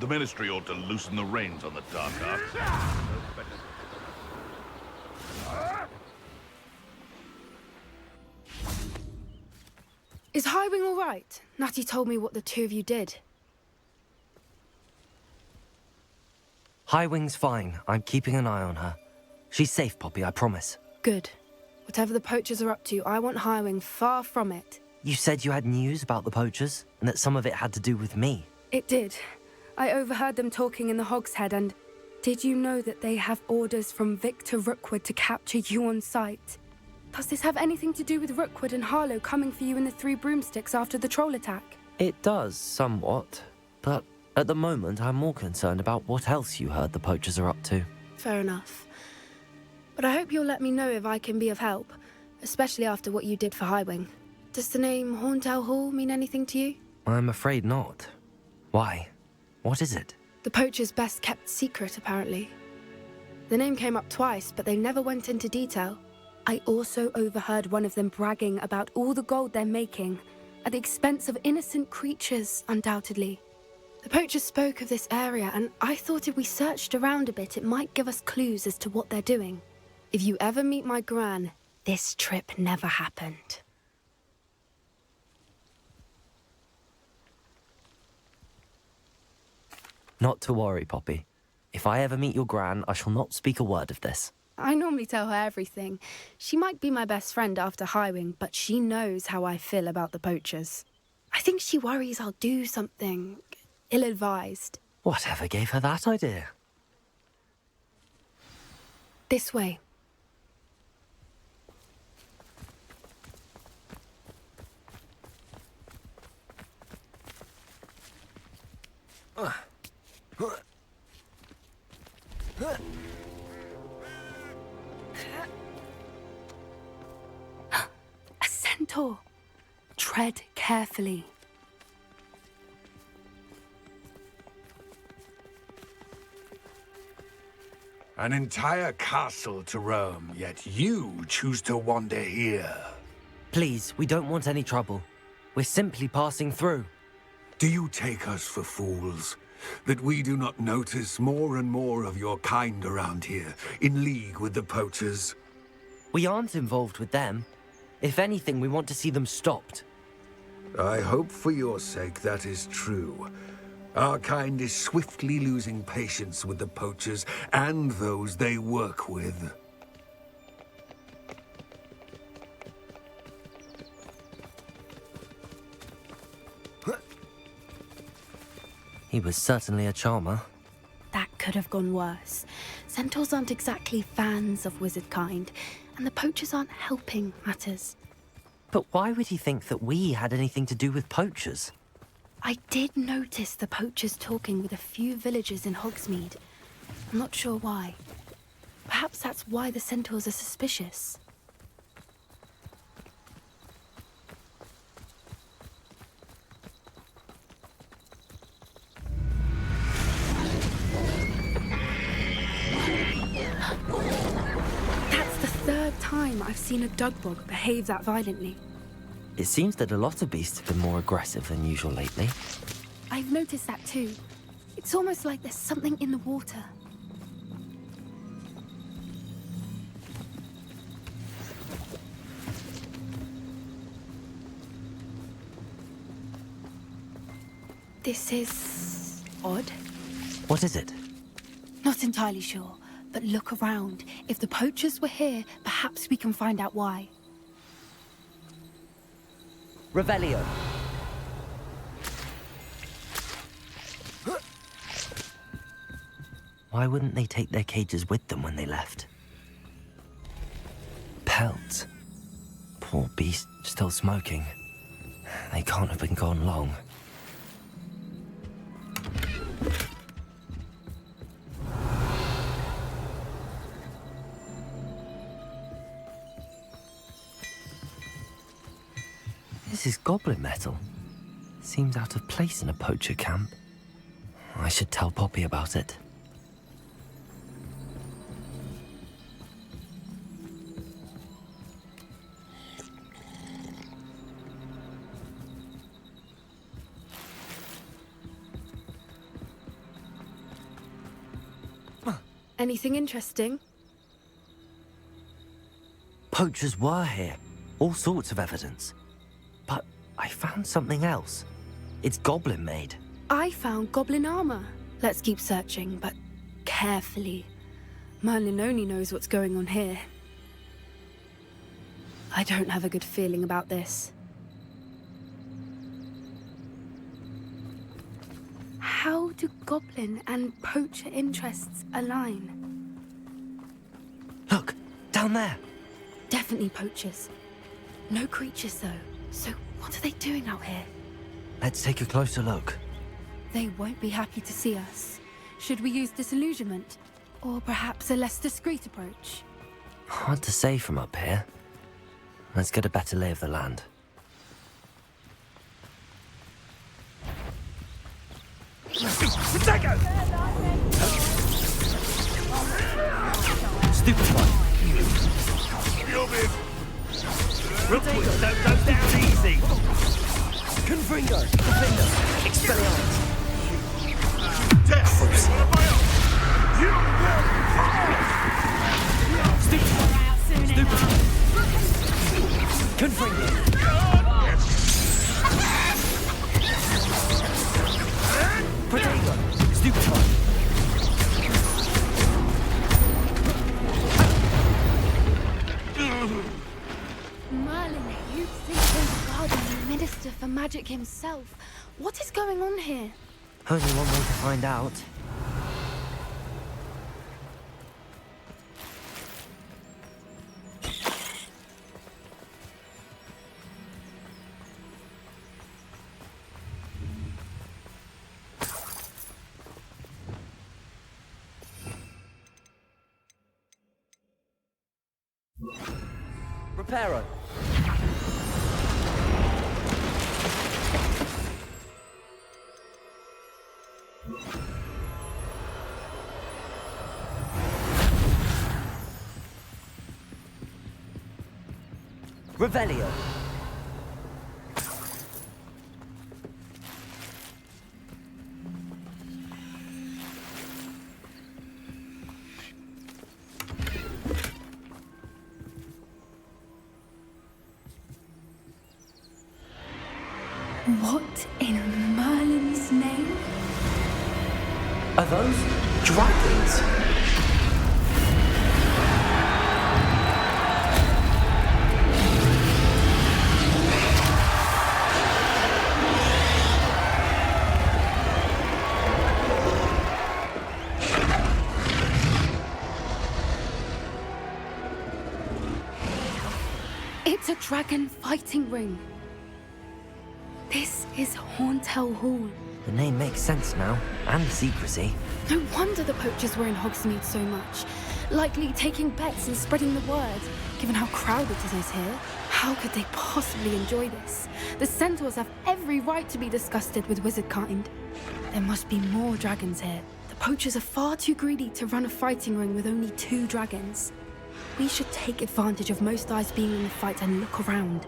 The Ministry ought to loosen the reins on the dark arts. Is Highwing all right? Natty told me what the two of you did. Highwing's fine. I'm keeping an eye on her. She's safe, Poppy, I promise. Good. Whatever the poachers are up to, I want Highwing far from it. You said you had news about the poachers, and that some of it had to do with me. It did. I overheard them talking in the Hogshead, and did you know that they have orders from Victor Rookwood to capture you on sight? Does this have anything to do with Rookwood and Harlow coming for you in the Three Broomsticks after the troll attack? It does, somewhat. But at the moment, I'm more concerned about what else you heard the poachers are up to. Fair enough. But I hope you'll let me know if I can be of help, especially after what you did for Highwing. Does the name Horntail Hall mean anything to you? I'm afraid not. Why? What is it? The poachers' best kept secret, apparently. The name came up twice, but they never went into detail. I also overheard one of them bragging about all the gold they're making, at the expense of innocent creatures, undoubtedly. The poachers spoke of this area, and I thought if we searched around a bit, it might give us clues as to what they're doing. If you ever meet my gran, this trip never happened. Not to worry, Poppy. If I ever meet your gran, I shall not speak a word of this. I normally tell her everything. She might be my best friend after Highwing, but she knows how I feel about the poachers. I think she worries I'll do something ill-advised. Whatever gave her that idea? This way. A centaur. Tread carefully. An entire castle to roam, yet you choose to wander here. Please, we don't want any trouble. We're simply passing through. Do you take us for fools? That we do not notice more and more of your kind around here, in league with the poachers? We aren't involved with them. If anything, we want to see them stopped. I hope for your sake that is true. Our kind is swiftly losing patience with the poachers and those they work with. He was certainly a charmer. That could have gone worse. Centaurs aren't exactly fans of wizard kind, and the poachers aren't helping matters. But why would he think that we had anything to do with poachers? I did notice the poachers talking with a few villagers in Hogsmeade. I'm not sure why. Perhaps that's why the centaurs are suspicious. That's the third time I've seen a dugbog behave that violently. It seems that a lot of beasts have been more aggressive than usual lately. I've noticed that too. It's almost like there's something in the water. This is odd. What is it? Not entirely sure, but look around. If the poachers were here, perhaps we can find out why. Revelio. Why wouldn't they take their cages with them when they left? Pelts. Poor beast, still smoking. They can't have been gone long. This is goblin metal. Seems out of place in a poacher camp. I should tell Poppy about it. Anything interesting? Poachers were here. All sorts of evidence. But I found something else. It's goblin made. I found goblin armor. Let's keep searching, but carefully. Merlin only knows what's going on here. I don't have a good feeling about this. How do goblin and poacher interests align? Look, down there. Definitely poachers. No creatures, though. So what are they doing out here? Let's take a closer look. They won't be happy to see us. Should we use disillusionment? Or perhaps a less discreet approach? Hard to say from up here. Let's get a better lay of the land. Protego! Stupid one. You'll be... Real quick, don't go down easy. Confringo. Defender. Expelliarmus. Death! You Stupid one. Stupid one. Confringo. Protego. Stupid one. Merlin, you think you're guarding the Minister for Magic himself. What is going on here? Only one way to find out. Reparo. Revelio. What in Merlin's name? Are those dragons? It's a dragon fighting ring. This is Hauntel Hall. The name makes sense now, and the secrecy. No wonder the poachers were in Hogsmeade so much. Likely taking bets and spreading the word, given how crowded it is here. How could they possibly enjoy this? The centaurs have every right to be disgusted with wizard kind. There must be more dragons here. The poachers are far too greedy to run a fighting ring with only 2 dragons. We should take advantage of most eyes being in the fight and look around.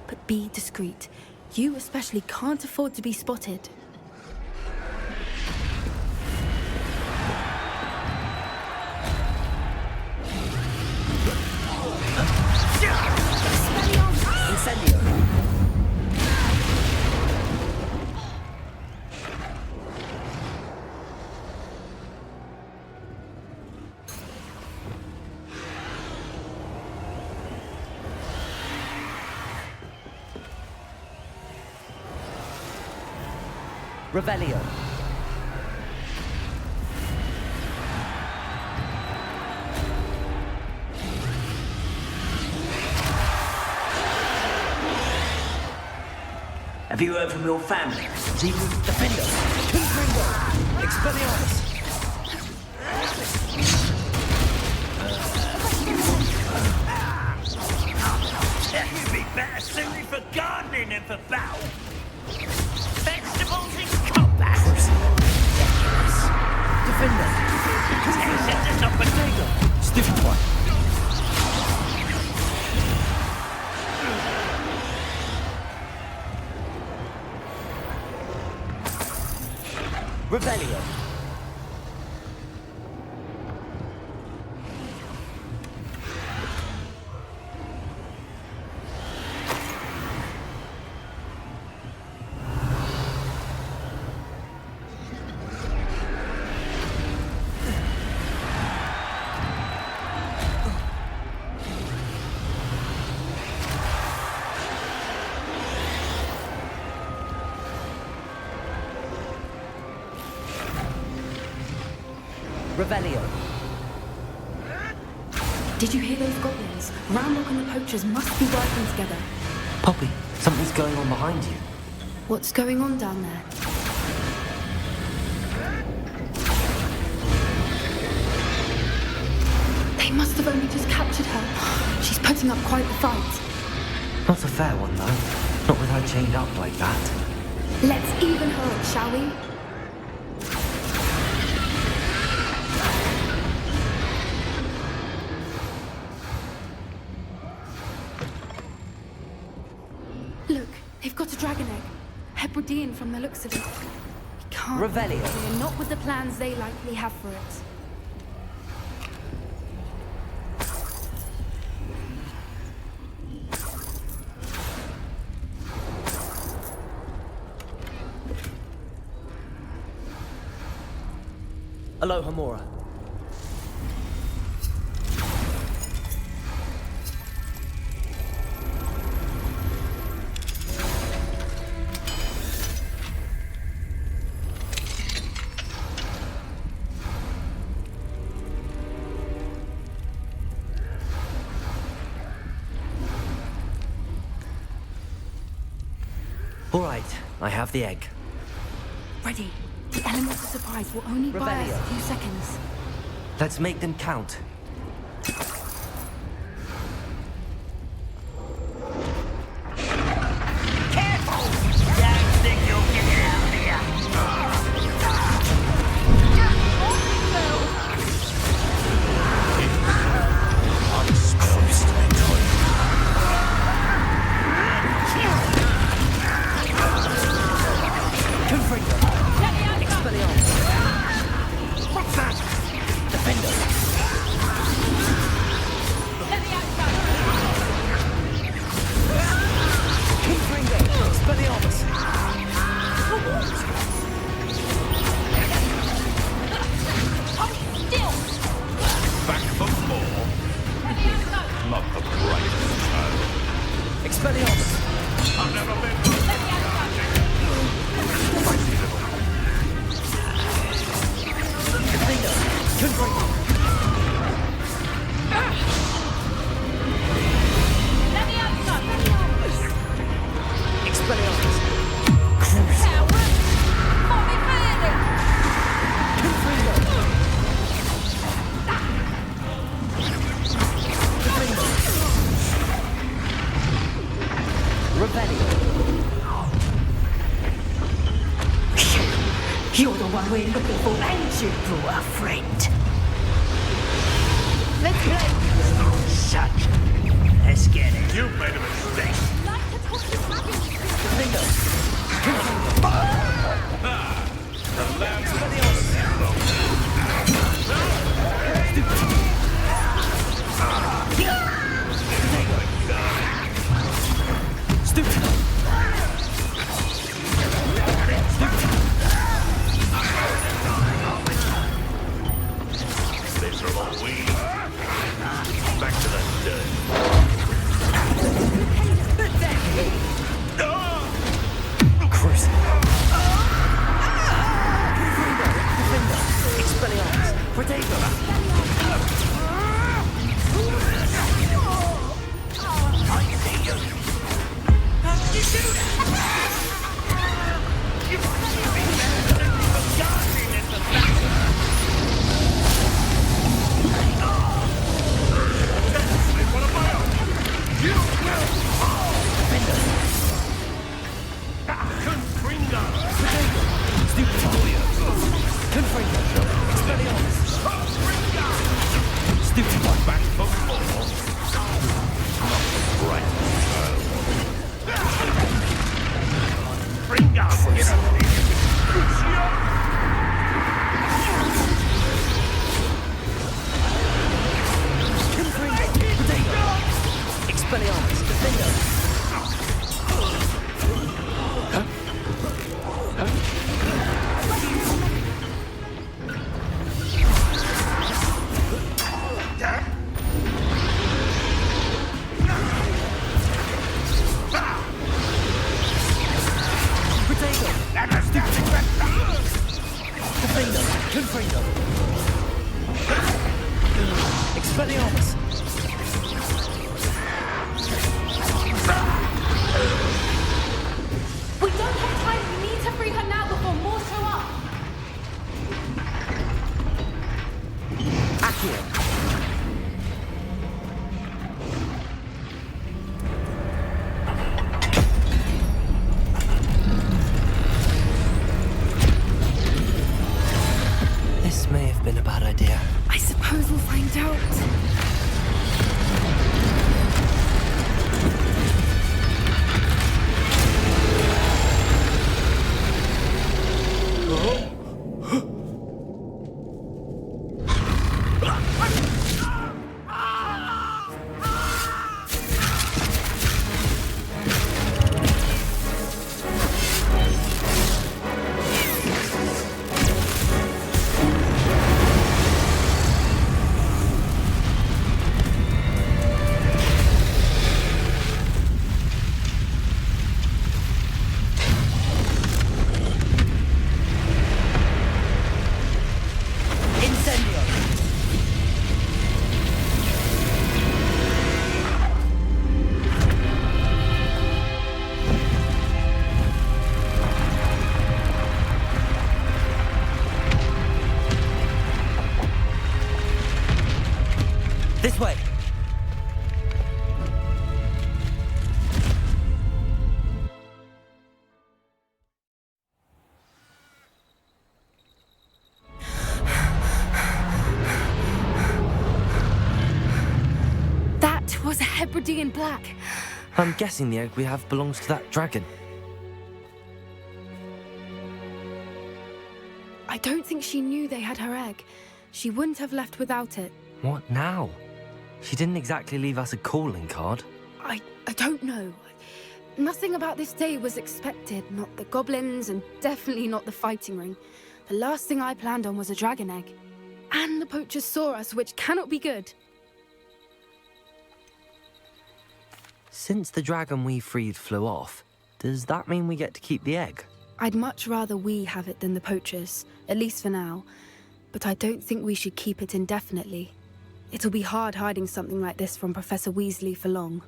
But be discreet. You especially can't afford to be spotted. Incendio. Revelio. Have you heard from your family? Defender. Confringo. Expelliarmus. You'd be better suited for gardening than for battle. Vegetables in combat. Defender. Set us up a Protego. Stupid one. Revelio. Revelio. Did you hear those goblins? Roundlock and the poachers must be working together. Poppy, something's going on behind you. What's going on down there? They must have only just captured her. She's putting up quite the fight. Not a fair one, though. Not with her chained up like that. Let's even her, shall we? Look, they've got a dragon egg. Hebridean from the looks of it. We can't Revelio. interfere, not with the plans they likely have for it. Aloha, Mora. All right, I have the egg. Ready. The element of surprise will only buy us a few seconds. Let's make them count. Careful! Don't think you'll get out of here. I'm supposed to be told. Confringo. Expelliarmus. What's that? Defender. Confringo. Expelliarmus. Back for more? Not the brightest child. Expelliarmus. I've never been to spicy little. Defender. Confringo. Expelliarmus. Confringo. Defender. Revelio. You're the one we're looking for, ain't you, poor friend? Let's play. Such. Let's get it. You've made a mistake. Defender. The land's Stupid. miserable weed. Back to the dirt. Cruise. Defender. Expelliarmus. Protagonist. Back for more. Not the brightest child. Bring out. Get up Expelliarmus. Defender. Expelliarmus! We don't have time. We need to free her now before more show up. Accio! This may have been a bad idea. I suppose we'll find out. This way! That was a Hebridean black. I'm guessing the egg we have belongs to that dragon. I don't think she knew they had her egg. She wouldn't have left without it. What now? She didn't exactly leave us a calling card. I don't know. Nothing about this day was expected. Not the goblins, and definitely not the fighting ring. The last thing I planned on was a dragon egg. And the poachers saw us, which cannot be good. Since the dragon we freed flew off, does that mean we get to keep the egg? I'd much rather we have it than the poachers, at least for now. But I don't think we should keep it indefinitely. It'll be hard hiding something like this from Professor Weasley for long.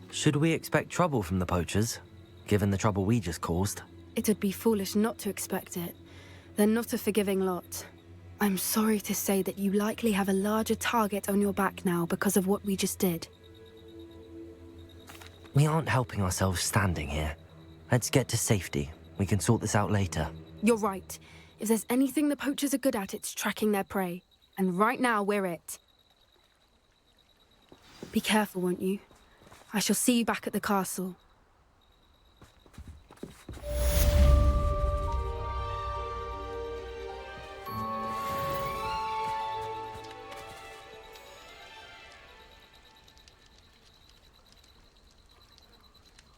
Should we expect trouble from the poachers, given the trouble we just caused? It'd be foolish not to expect it. They're not a forgiving lot. I'm sorry to say that you likely have a larger target on your back now because of what we just did. We aren't helping ourselves standing here. Let's get to safety. We can sort this out later. You're right. If there's anything the poachers are good at, it's tracking their prey. And right now, we're it. Be careful, won't you? I shall see you back at the castle.